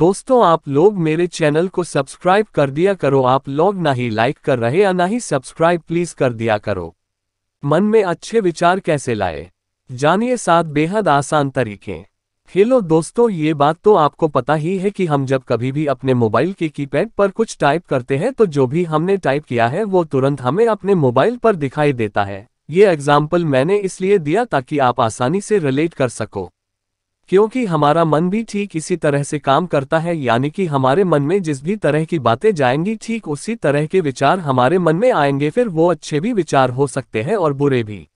दोस्तों, आप लोग मेरे चैनल को सब्सक्राइब कर दिया करो। आप लोग ना ही लाइक कर रहे या ना ही सब्सक्राइब प्लीज कर दिया करो। मन में अच्छे विचार कैसे लाए, जानिए 7 बेहद आसान तरीके। हेलो दोस्तों, ये बात तो आपको पता ही है कि हम जब कभी भी अपने मोबाइल के कीपैड पर कुछ टाइप करते हैं तो जो भी हमने टाइप किया है वो तुरंत हमें अपने मोबाइल पर दिखाई देता है। ये एग्जाम्पल मैंने इसलिए दिया ताकि आप आसानी से रिलेट कर सको, क्योंकि हमारा मन भी ठीक इसी तरह से काम करता है। यानी कि हमारे मन में जिस भी तरह की बातें जाएंगी ठीक उसी तरह के विचार हमारे मन में आएंगे। फिर वो अच्छे भी विचार हो सकते हैं और बुरे भी।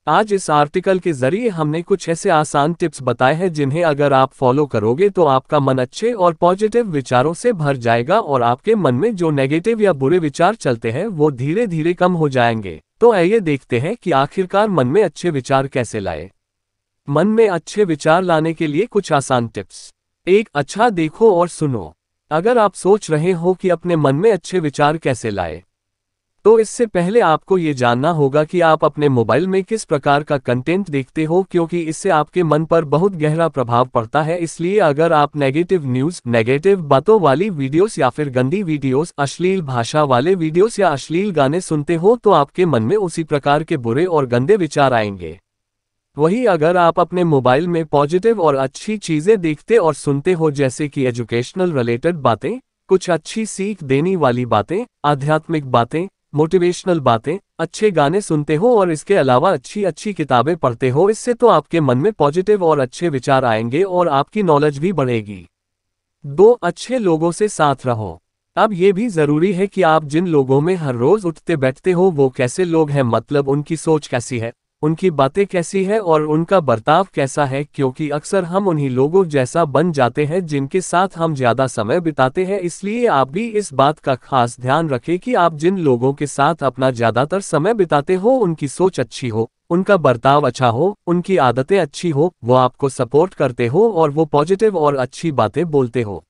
आज इस आर्टिकल के जरिए हमने कुछ ऐसे आसान टिप्स बताए हैं जिन्हें अगर आप फॉलो करोगे तो आपका मन अच्छे और पॉजिटिव विचारों से भर जाएगा और आपके मन में जो नेगेटिव या बुरे विचार चलते हैं वो धीरे धीरे कम हो जाएंगे। तो आइए देखते हैं कि आखिरकार मन में अच्छे विचार कैसे लाए। मन में अच्छे विचार लाने के लिए कुछ आसान टिप्स। 1. अच्छा देखो और सुनो। अगर आप सोच रहे हो कि अपने मन में अच्छे विचार कैसे लाए, तो इससे पहले आपको ये जानना होगा कि आप अपने मोबाइल में किस प्रकार का कंटेंट देखते हो, क्योंकि इससे आपके मन पर बहुत गहरा प्रभाव पड़ता है। इसलिए अगर आप नेगेटिव न्यूज़, नेगेटिव बातों वाली वीडियोस या फिर गंदी वीडियोस, अश्लील भाषा वाले वीडियोस या अश्लील गाने सुनते हो तो आपके मन में उसी प्रकार के बुरे और गंदे विचार आएंगे। वहीं अगर आप अपने मोबाइल में पॉजिटिव और अच्छी चीजें देखते और सुनते हो, जैसे कि एजुकेशनल रिलेटेड बातें, कुछ अच्छी सीख देने वाली बातें, आध्यात्मिक बातें, मोटिवेशनल बातें, अच्छे गाने सुनते हो और इसके अलावा अच्छी अच्छी किताबें पढ़ते हो, इससे तो आपके मन में पॉजिटिव और अच्छे विचार आएंगे और आपकी नॉलेज भी बढ़ेगी। 2. अच्छे लोगों से साथ रहो। अब ये भी जरूरी है कि आप जिन लोगों में हर रोज उठते बैठते हो वो कैसे लोग हैं, मतलब उनकी सोच कैसी है, उनकी बातें कैसी है और उनका बर्ताव कैसा है, क्योंकि अक्सर हम उन्हीं लोगों जैसा बन जाते हैं जिनके साथ हम ज्यादा समय बिताते हैं। इसलिए आप भी इस बात का खास ध्यान रखें कि आप जिन लोगों के साथ अपना ज्यादातर समय बिताते हो उनकी सोच अच्छी हो, उनका बर्ताव अच्छा हो, उनकी आदतें अच्छी हो, वो आपको सपोर्ट करते हो और वो पॉजिटिव और अच्छी बातें बोलते हो।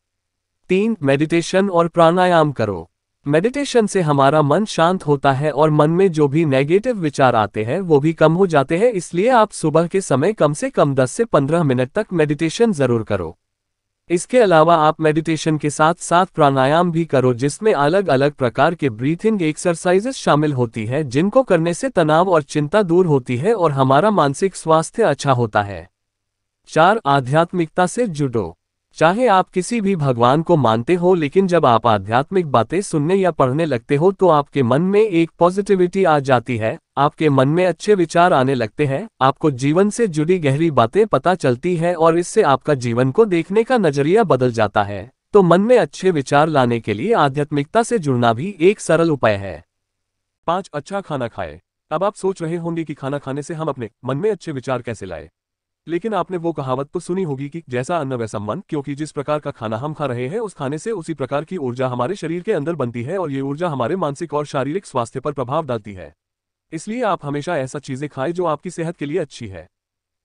3. मेडिटेशन और प्राणायाम करो। मेडिटेशन से हमारा मन शांत होता है और मन में जो भी नेगेटिव विचार आते हैं वो भी कम हो जाते हैं। इसलिए आप सुबह के समय कम से कम 10 से 15 मिनट तक मेडिटेशन जरूर करो। इसके अलावा आप मेडिटेशन के साथ साथ प्राणायाम भी करो, जिसमें अलग अलग प्रकार के ब्रीथिंग एक्सरसाइजेस शामिल होती है, जिनको करने से तनाव और चिंता दूर होती है और हमारा मानसिक स्वास्थ्य अच्छा होता है। 4. आध्यात्मिकता से जुड़ो। चाहे आप किसी भी भगवान को मानते हो, लेकिन जब आप आध्यात्मिक बातें सुनने या पढ़ने लगते हो तो आपके मन में एक पॉजिटिविटी आ जाती है, आपके मन में अच्छे विचार आने लगते हैं, आपको जीवन से जुड़ी गहरी बातें पता चलती है और इससे आपका जीवन को देखने का नजरिया बदल जाता है। तो मन में अच्छे विचार लाने के लिए आध्यात्मिकता से जुड़ना भी एक सरल उपाय है। 5. अच्छा खाना खाएं। अब आप सोच रहे होंगे कि खाना खाने से हम अपने मन में अच्छे विचार कैसे लाएं। लेकिन आपने वो कहावत तो सुनी होगी कि जैसा अन्न वैसा मन, क्योंकि जिस प्रकार का खाना हम खा रहे हैं उस खाने से उसी प्रकार की ऊर्जा हमारे शरीर के अंदर बनती है और ये ऊर्जा हमारे मानसिक और शारीरिक स्वास्थ्य पर प्रभाव डालती है। इसलिए आप हमेशा ऐसा चीजें खाएं जो आपकी सेहत के लिए अच्छी है।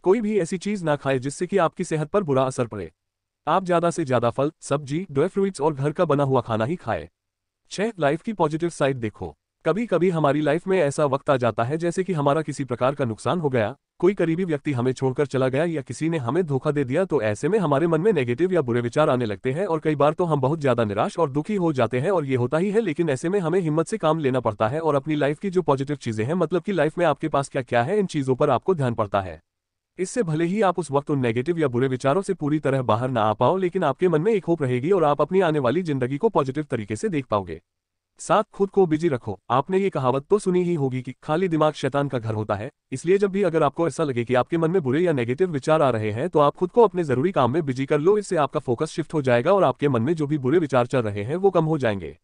कोई भी ऐसी चीज ना खाएं जिससे कि आपकी सेहत पर बुरा असर पड़े। आप ज्यादा से ज्यादा फल, सब्जी, ड्राई फ्रूट्स और घर का बना हुआ खाना ही खाएं। 6. लाइफ की पॉजिटिव साइड देखो। कभी कभी हमारी लाइफ में ऐसा वक्त आ जाता है जैसे कि हमारा किसी प्रकार का नुकसान हो गया, कोई करीबी व्यक्ति हमें छोड़कर चला गया या किसी ने हमें धोखा दे दिया, तो ऐसे में हमारे मन में नेगेटिव या बुरे विचार आने लगते हैं और कई बार तो हम बहुत ज्यादा निराश और दुखी हो जाते हैं और ये होता ही है। लेकिन ऐसे में हमें हिम्मत से काम लेना पड़ता है और अपनी लाइफ की जो पॉजिटिव चीजें हैं, मतलब कि लाइफ में आपके पास क्या क्या है, इन चीजों पर आपको ध्यान पड़ता है। इससे भले ही आप उस वक्त उन नेगेटिव या बुरे विचारों से पूरी तरह बाहर ना आ पाओ, लेकिन आपके मन में एक होप रहेगी और आप अपनी आने वाली जिंदगी को पॉजिटिव तरीके से देख पाओगे। 7. खुद को बिजी रखो। आपने ये कहावत तो सुनी ही होगी कि खाली दिमाग शैतान का घर होता है। इसलिए जब भी अगर आपको ऐसा लगे कि आपके मन में बुरे या नेगेटिव विचार आ रहे हैं तो आप खुद को अपने जरूरी काम में बिजी कर लो। इससे आपका फोकस शिफ्ट हो जाएगा और आपके मन में जो भी बुरे विचार चल रहे हैं वो कम हो जाएंगे।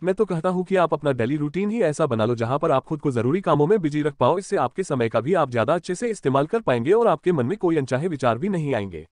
मैं तो कहता हूं कि आप अपना डेली रूटीन ही ऐसा बना लो जहां पर आप खुद को जरूरी कामों में बिजी रख पाओ। इससे आपके समय का भी आप ज्यादा अच्छे से इस्तेमाल कर पाएंगे और आपके मन में कोई अनचाहे विचार भी नहीं आएंगे।